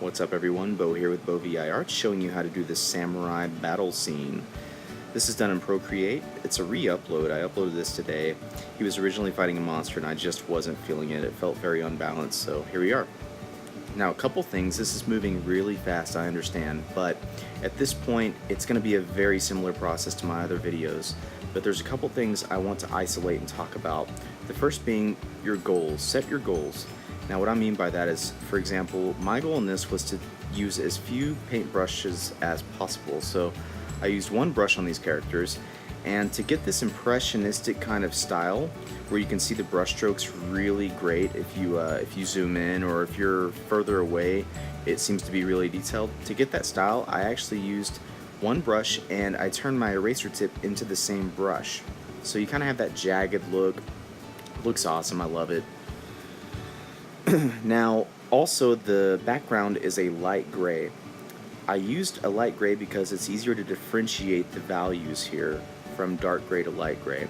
What's up everyone, Bo here with Beauviarts, showing you how to do this samurai battle scene. This is done in Procreate. It's a re-upload. I uploaded this today. He was originally fighting a monster and I just wasn't feeling it. It felt very unbalanced, so here we are. Now a couple things, this is moving really fast, I understand, but at this point it's going to be a very similar process to my other videos. But there's a couple things I want to isolate and talk about. The first being your goals. Set your goals. Now what I mean by that is, for example, my goal in this was to use as few paint brushes as possible. So I used one brush on these characters, and to get this impressionistic kind of style where you can see the brush strokes really great if you zoom in, or if you're further away it seems to be really detailed. To get that style I actually used one brush and I turned my eraser tip into the same brush. So you kind of have that jagged look. Looks awesome, I love it. Now also the background is a light gray. I used a light gray because it's easier to differentiate the values here from dark gray to light gray,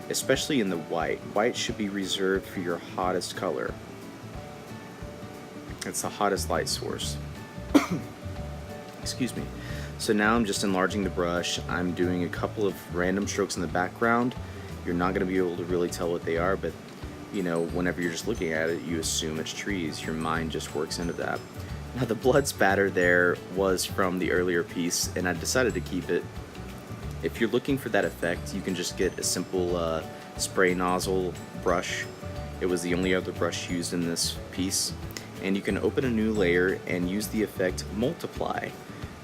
especially in the white. White should be reserved for your hottest color. It's the hottest light source. Excuse me. So now I'm just enlarging the brush. I'm doing a couple of random strokes in the background. You're not going to be able to really tell what they are, but you know, whenever you're just looking at it, you assume it's trees. Your mind just works into that. Now the blood spatter there was from the earlier piece, and I decided to keep it. If you're looking for that effect, you can just get a simple spray nozzle brush. It was the only other brush used in this piece. And you can open a new layer and use the effect multiply.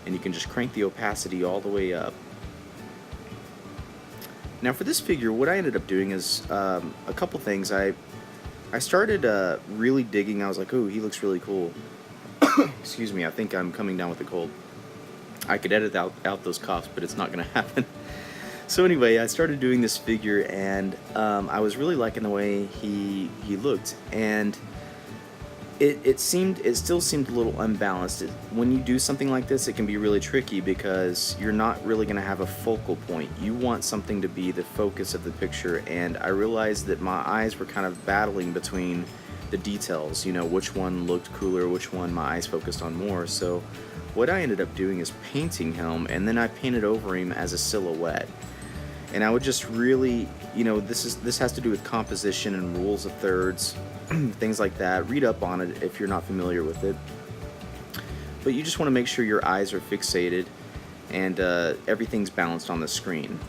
And you can just crank the opacity all the way up. Now for this figure, what I ended up doing is a couple things. I started really digging. I was like, oh, he looks really cool. Excuse me, I think I'm coming down with a cold. I could edit out those coughs, but it's not going to happen. So anyway, I started doing this figure, and I was really liking the way he looked, and it still seemed a little unbalanced. When you do something like this, it can be really tricky because you're not really going to have a focal point. You want something to be the focus of the picture, and I realized that my eyes were kind of battling between the details, you know, which one looked cooler, which one my eyes focused on more. So what I ended up doing is painting him, and then I painted over him as a silhouette. And I would just really, you know, this has to do with composition and rules of thirds, things like that. Read up on it if you're not familiar with it. But you just want to make sure your eyes are fixated and everything's balanced on the screen.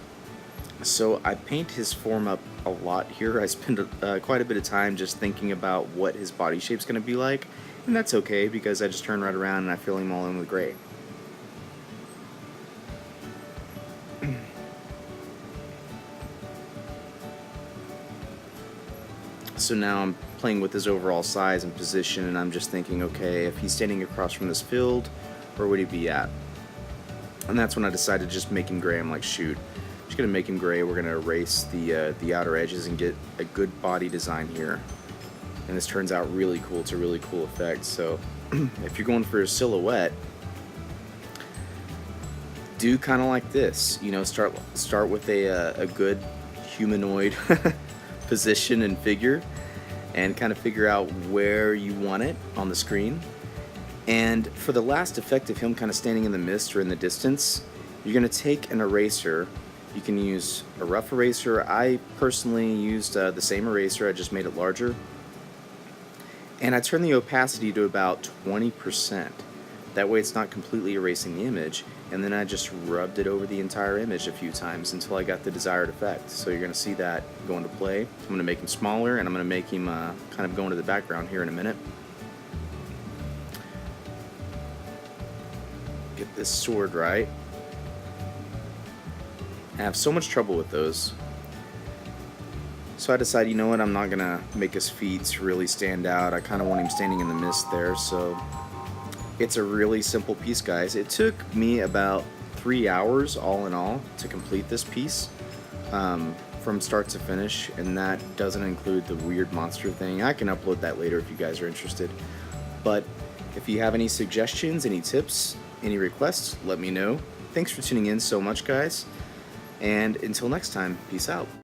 So I paint his form up a lot here. I spend quite a bit of time just thinking about what his body shape's going to be like, and that's okay because I just turn right around and I fill him all in with gray. So now I'm playing with his overall size and position, and I'm just thinking, okay, if he's standing across from this field, where would he be at? And that's when I decided to just make him gray. I'm like, shoot, I'm just gonna make him gray. We're gonna erase the outer edges and get a good body design here. And this turns out really cool. It's a really cool effect. So if you're going for a silhouette, do kind of like this. You know, start with a good humanoid position and figure, and kind of figure out where you want it on the screen. And for the last effect of him kind of standing in the mist or in the distance, you're going to take an eraser. You can use a rough eraser. I personally used the same eraser, I just made it larger. And I turned the opacity to about 20%. That way it's not completely erasing the image. And then I just rubbed it over the entire image a few times until I got the desired effect. So you're going to see that go into play. I'm going to make him smaller, and I'm going to make him kind of go into the background here in a minute. Get this sword right. I have so much trouble with those. So I decided, you know what, I'm not going to make his feet really stand out. I kind of want him standing in the mist there, so it's a really simple piece, guys. It took me about 3 hours all in all to complete this piece from start to finish, and that doesn't include the weird monster thing. I can upload that later if you guys are interested. But if you have any suggestions, any tips, any requests, let me know. Thanks for tuning in so much, guys, and until next time, peace out.